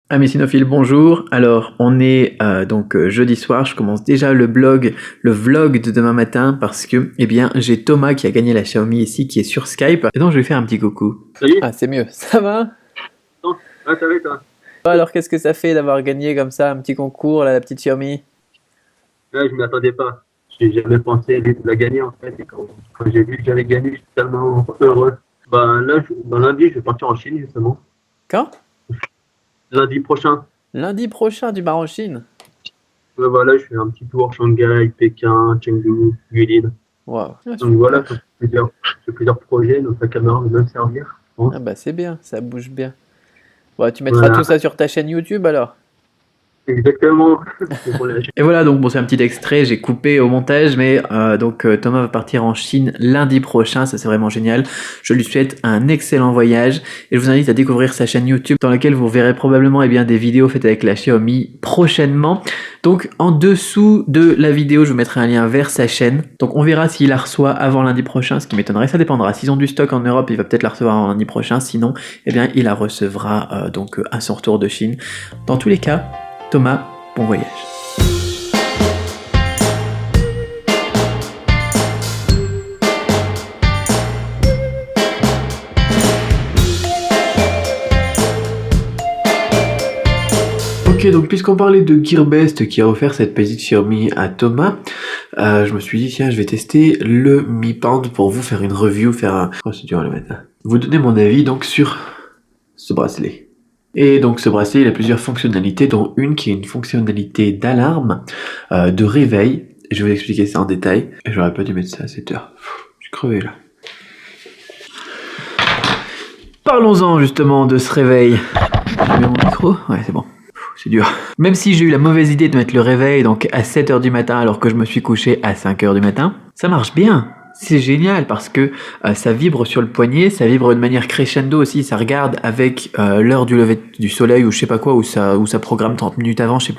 Amis cinophiles, bonjour. Alors, on est jeudi soir. Je commence déjà le vlog de demain matin parce que, j'ai Thomas qui a gagné la Xiaomi ici, qui est sur Skype. Et donc, je vais faire un petit coucou. Salut. Ah, c'est mieux. Ça va? Non. Ah, ça va, toi? Alors, qu'est-ce que ça fait d'avoir gagné comme ça un petit concours, là, la petite Xiaomi? Là, je ne m'y attendais pas. J'ai jamais pensé lui, de la gagner, en fait. Et quand j'ai vu que j'avais gagné, j'étais tellement heureux. Lundi, je vais partir en Chine, justement. Quand? Lundi prochain. Lundi prochain, du bar en Chine. Ouais, voilà, je fais un petit tour Shanghai, Pékin, Chengdu, Guilin. Waouh. Ah, Donc super. voilà, j'ai plusieurs projets, donc la caméra va me servir, je pense. Ah bah c'est bien, ça bouge bien. Bon, tu mettras Voilà. tout ça sur ta chaîne YouTube alors? Exactement. Et voilà, donc bon, c'est un petit extrait, j'ai coupé au montage, mais Thomas va partir en Chine lundi prochain, ça c'est vraiment génial. Je lui souhaite un excellent voyage et je vous invite à découvrir sa chaîne YouTube dans laquelle vous verrez probablement des vidéos faites avec la Xiaomi prochainement. Donc en dessous de la vidéo, je vous mettrai un lien vers sa chaîne. Donc on verra s'il la reçoit avant lundi prochain, ce qui m'étonnerait, ça dépendra. S'ils ont du stock en Europe, il va peut-être la recevoir avant lundi prochain, sinon il la recevra à son retour de Chine. Dans tous les cas, Thomas, bon voyage. Ok, donc puisqu'on parlait de Gearbest qui a offert cette petite Xiaomi à Thomas, je me suis dit tiens, je vais tester le Mi Band pour vous faire une review, Oh, c'est dur à le mettre là. Vous donner mon avis donc sur ce bracelet. Et donc ce bracelet, il a plusieurs fonctionnalités, dont une qui est une fonctionnalité d'alarme, de réveil. Et je vais vous expliquer ça en détail. Et j'aurais pas dû mettre ça à 7 heures. Je suis crevé là. Parlons-en justement de ce réveil. Je mets mon micro? Ouais, c'est bon. C'est dur. Même si j'ai eu la mauvaise idée de mettre le réveil donc à 7h du matin alors que je me suis couché à 5h du matin, ça marche bien. C'est génial parce que ça vibre sur le poignet, ça vibre de manière crescendo aussi, ça regarde avec l'heure du lever du soleil ou je sais pas quoi, ou ça programme 30 minutes avant, je sais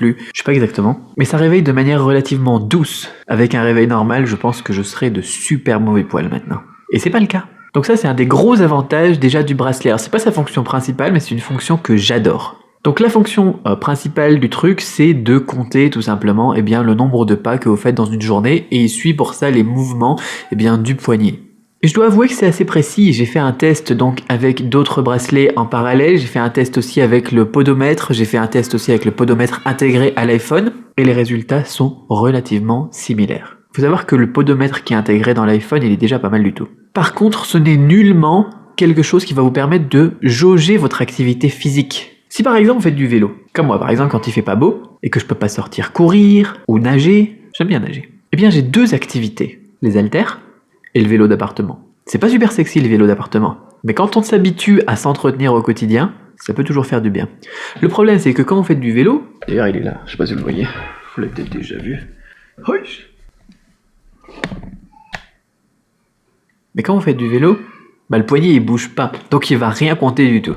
pas exactement. Mais ça réveille de manière relativement douce. Avec un réveil normal, je pense que je serais de super mauvais poil maintenant. Et c'est pas le cas. Donc ça, c'est un des gros avantages déjà du bracelet. Alors c'est pas sa fonction principale, mais c'est une fonction que j'adore. Donc la fonction principale du truc, c'est de compter tout simplement le nombre de pas que vous faites dans une journée et il suit pour ça les mouvements du poignet. Et je dois avouer que c'est assez précis, j'ai fait un test donc avec d'autres bracelets en parallèle, j'ai fait un test aussi avec le podomètre, j'ai fait un test aussi avec le podomètre intégré à l'iPhone et les résultats sont relativement similaires. Il faut savoir que le podomètre qui est intégré dans l'iPhone, il est déjà pas mal du tout. Par contre, ce n'est nullement quelque chose qui va vous permettre de jauger votre activité physique. Si par exemple vous faites du vélo, comme moi par exemple quand il fait pas beau, et que je peux pas sortir courir ou nager, j'aime bien nager, j'ai deux activités, les haltères et le vélo d'appartement. C'est pas super sexy le vélo d'appartement, mais quand on s'habitue à s'entretenir au quotidien, ça peut toujours faire du bien. Le problème c'est que quand vous faites du vélo, d'ailleurs il est là, je sais pas si vous le voyez, vous l'avez peut-être déjà vu. Mais quand vous faites du vélo, le poignet il bouge pas, donc il va rien compter du tout.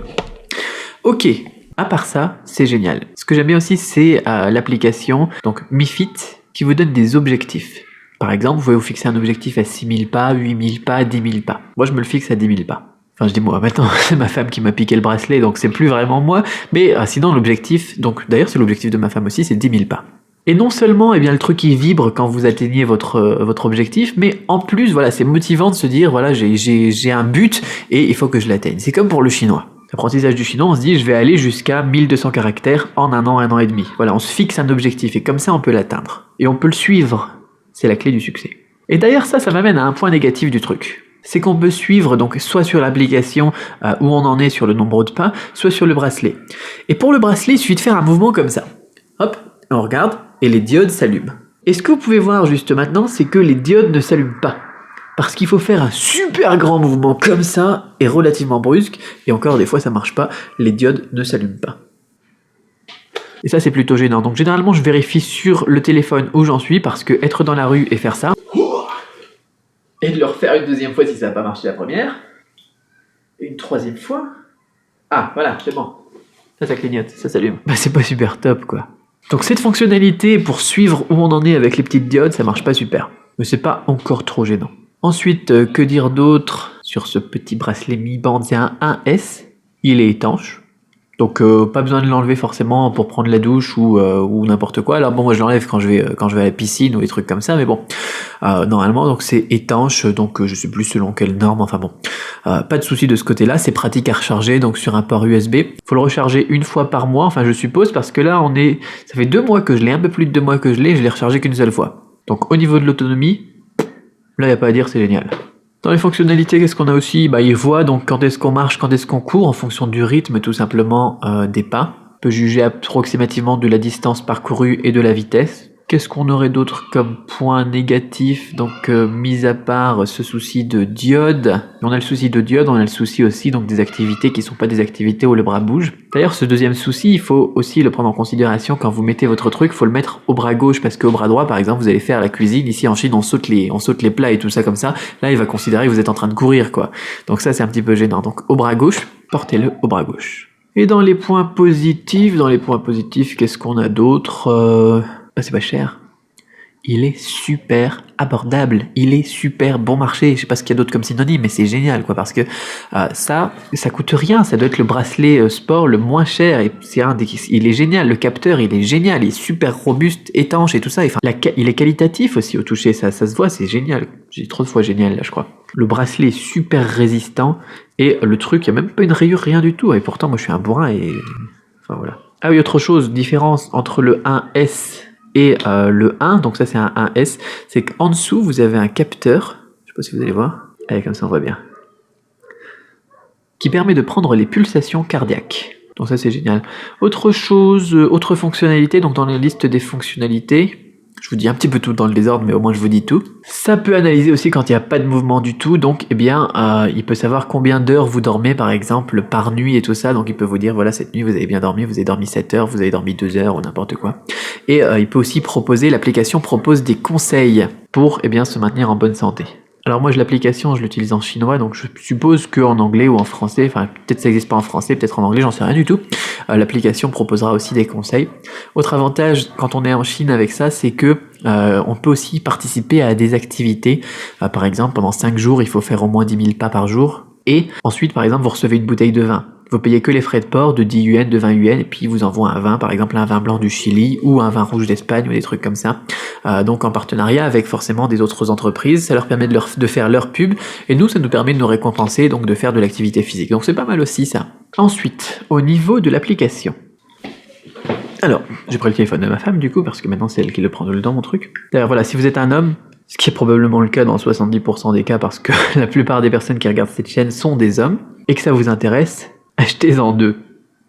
Ok. À part ça, c'est génial. Ce que j'aime bien aussi, c'est l'application donc Mi Fit qui vous donne des objectifs. Par exemple, vous pouvez vous fixer un objectif à 6000 pas, 8000 pas, 10 000 pas. Moi, je me le fixe à 10 000 pas. Enfin, je dis moi, maintenant, c'est ma femme qui m'a piqué le bracelet, donc c'est plus vraiment moi. Mais sinon, l'objectif, donc d'ailleurs, c'est l'objectif de ma femme aussi, c'est 10 000 pas. Et non seulement, le truc il vibre quand vous atteignez votre objectif, mais en plus, voilà, c'est motivant de se dire, voilà, j'ai un but et il faut que je l'atteigne. C'est comme pour le chinois. L'apprentissage du chinois, on se dit je vais aller jusqu'à 1200 caractères en un an et demi. Voilà, on se fixe un objectif et comme ça on peut l'atteindre. Et on peut le suivre. C'est la clé du succès. Et d'ailleurs ça m'amène à un point négatif du truc. C'est qu'on peut suivre donc soit sur l'application où on en est sur le nombre de pas, soit sur le bracelet. Et pour le bracelet, il suffit de faire un mouvement comme ça. Hop, on regarde et les diodes s'allument. Et ce que vous pouvez voir juste maintenant, c'est que les diodes ne s'allument pas. Parce qu'il faut faire un super grand mouvement comme ça, et relativement brusque, et encore des fois ça marche pas, les diodes ne s'allument pas. Et ça c'est plutôt gênant, donc généralement je vérifie sur le téléphone où j'en suis, parce que être dans la rue et faire ça, et de le refaire une deuxième fois si ça n'a pas marché la première, et une troisième fois, ah voilà, c'est bon, ça clignote, ça s'allume. C'est pas super top quoi. Donc cette fonctionnalité pour suivre où on en est avec les petites diodes, ça marche pas super, mais c'est pas encore trop gênant. Ensuite, que dire d'autre sur ce petit bracelet Mi Band? C'est un 1S, il est étanche, Donc pas besoin de l'enlever forcément pour prendre la douche ou n'importe quoi. Alors bon, moi je l'enlève quand je vais à la piscine ou des trucs comme ça, mais bon, normalement donc c'est étanche, donc je sais plus selon quelle norme, enfin bon, pas de souci de ce côté-là. C'est pratique à recharger, donc sur un port USB. Faut le recharger une fois par mois, enfin je suppose, parce que là ça fait 2 mois que je l'ai, un peu plus de 2 mois que je l'ai rechargé qu'une seule fois. Donc au niveau de l'autonomie, là y a pas à dire, c'est génial. Dans les fonctionnalités, qu'est-ce qu'on a aussi? Il voit donc quand est-ce qu'on marche, quand est-ce qu'on court, en fonction du rythme tout simplement des pas. On peut juger approximativement de la distance parcourue et de la vitesse. Qu'est-ce qu'on aurait d'autre comme point négatif? Donc mis à part ce souci de diode, on a le souci de diode, on a le souci aussi donc des activités qui sont pas des activités où le bras bouge. D'ailleurs ce deuxième souci, il faut aussi le prendre en considération quand vous mettez votre truc, il faut le mettre au bras gauche parce qu'au bras droit par exemple vous allez faire la cuisine, ici en Chine on saute les plats et tout ça comme ça, là il va considérer que vous êtes en train de courir quoi. Donc ça c'est un petit peu gênant, donc au bras gauche, portez-le au bras gauche. Et dans les points positifs, qu'est-ce qu'on a d'autre? C'est pas cher. Il est super abordable, il est super bon marché. Je sais pas ce qu'il y a d'autre comme synonyme, mais c'est génial quoi, parce que ça coûte rien. Ça doit être le bracelet sport le moins cher et il est génial. Le capteur, il est génial, il est super robuste, étanche et tout ça. Enfin, il est qualitatif aussi au toucher, ça se voit, c'est génial. J'ai dit trop de fois génial là, je crois. Le bracelet est super résistant et le truc, il y a même pas une rayure, rien du tout. Et pourtant, moi, je suis un bourrin et enfin voilà. Ah oui, autre chose, différence entre le 1S et le 1, donc ça c'est un 1S, c'est qu'en dessous vous avez un capteur, je sais pas si vous allez voir, allez comme ça on voit bien, qui permet de prendre les pulsations cardiaques. Donc ça c'est génial. Autre chose, autre fonctionnalité, donc dans la liste des fonctionnalités, je vous dis un petit peu tout dans le désordre, mais au moins je vous dis tout. Ça peut analyser aussi quand il n'y a pas de mouvement du tout, donc il peut savoir combien d'heures vous dormez par exemple par nuit et tout ça, donc il peut vous dire voilà cette nuit vous avez bien dormi, vous avez dormi 7 heures, vous avez dormi 2 heures ou n'importe quoi. Et il peut aussi l'application propose des conseils pour se maintenir en bonne santé. Alors moi l'application je l'utilise en chinois, donc je suppose qu'en anglais ou en français, enfin peut-être ça n'existe pas en français, peut-être en anglais, j'en sais rien du tout. L'application proposera aussi des conseils. Autre avantage quand on est en Chine avec ça, c'est que on peut aussi participer à des activités. Par exemple pendant 5 jours il faut faire au moins 10 000 pas par jour. Et ensuite par exemple vous recevez une bouteille de vin. Vous payez que les frais de port de 10 yuan, de 20 yuan, et puis ils vous envoient un vin, par exemple un vin blanc du Chili ou un vin rouge d'Espagne ou des trucs comme ça. Donc en partenariat avec forcément des autres entreprises, ça leur permet de faire leur pub, et nous ça nous permet de nous récompenser, donc de faire de l'activité physique. Donc c'est pas mal aussi ça. Ensuite, au niveau de l'application. Alors, j'ai pris le téléphone de ma femme du coup, parce que maintenant c'est elle qui le prend tout le temps mon truc. D'ailleurs voilà, si vous êtes un homme, ce qui est probablement le cas dans 70% des cas, parce que la plupart des personnes qui regardent cette chaîne sont des hommes, et que ça vous intéresse, achetez-en 2.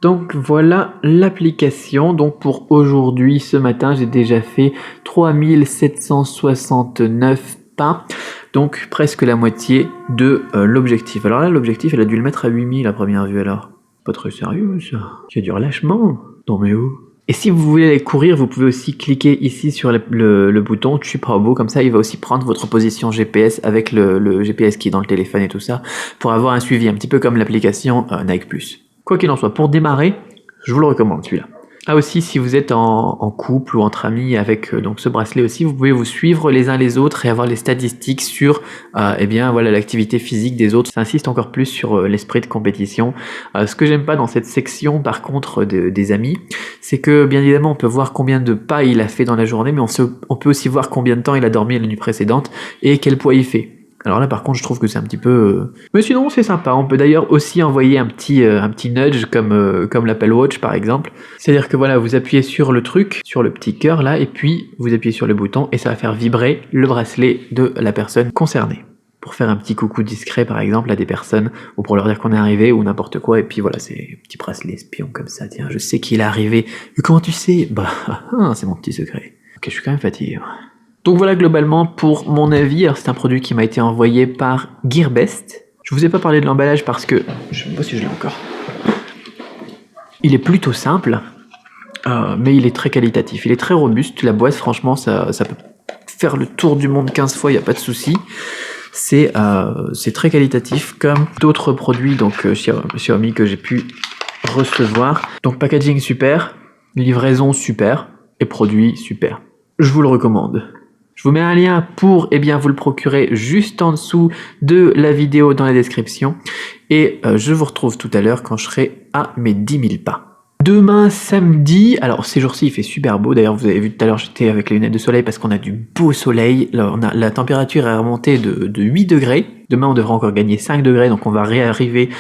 Donc voilà l'application. Donc pour aujourd'hui, ce matin, j'ai déjà fait 3769 pas. Donc presque la moitié de l'objectif. Alors là, l'objectif, elle a dû le mettre à 8000 à première vue alors. Pas très sérieux ça. Il y a du relâchement. Non mais où? Et si vous voulez aller courir, vous pouvez aussi cliquer ici sur le bouton Chuprabo, comme ça il va aussi prendre votre position GPS avec le GPS qui est dans le téléphone et tout ça, pour avoir un suivi, un petit peu comme l'application Nike+. Quoi qu'il en soit, pour démarrer, je vous le recommande celui-là. Ah aussi, si vous êtes en couple ou entre amis avec donc ce bracelet aussi, vous pouvez vous suivre les uns les autres et avoir les statistiques sur l'activité physique des autres. Ça insiste encore plus sur l'esprit de compétition. Ce que j'aime pas dans cette section par contre des amis, c'est que bien évidemment on peut voir combien de pas il a fait dans la journée, mais on peut aussi voir combien de temps il a dormi la nuit précédente et quel poids il fait. Alors là par contre je trouve que c'est un petit peu... Mais sinon c'est sympa, on peut d'ailleurs aussi envoyer un petit nudge comme l'Apple Watch par exemple. C'est-à-dire que voilà, vous appuyez sur le truc, sur le petit cœur là, et puis vous appuyez sur le bouton et ça va faire vibrer le bracelet de la personne concernée. Pour faire un petit coucou discret par exemple à des personnes, ou pour leur dire qu'on est arrivé ou n'importe quoi, et puis voilà, c'est un petit bracelet espion comme ça, tiens je sais qu'il est arrivé. Mais comment tu sais? C'est mon petit secret. Ok, je suis quand même fatigué. Donc voilà globalement pour mon avis. Alors c'est un produit qui m'a été envoyé par Gearbest. Je vous ai pas parlé de l'emballage parce que je sais pas si je l'ai encore. Il est plutôt simple, mais il est très qualitatif. Il est très robuste. La boîte franchement ça peut faire le tour du monde 15 fois, il n'y a pas de souci. C'est très qualitatif comme d'autres produits donc Xiaomi que j'ai pu recevoir. Donc packaging super, livraison super et produit super. Je vous le recommande. Je vous mets un lien pour vous le procurer juste en dessous de la vidéo dans la description. Et je vous retrouve tout à l'heure quand je serai à mes 10 000 pas. Demain samedi, alors ces jours-ci il fait super beau, d'ailleurs vous avez vu tout à l'heure j'étais avec les lunettes de soleil parce qu'on a du beau soleil, là, la température est remontée de 8 degrés, demain on devrait encore gagner 5 degrés donc on va réarriver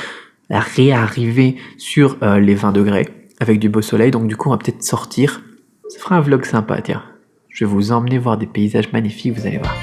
sur les 20 degrés avec du beau soleil, donc du coup on va peut-être sortir, ça fera un vlog sympa tiens, je vais vous emmener voir des paysages magnifiques, vous allez voir.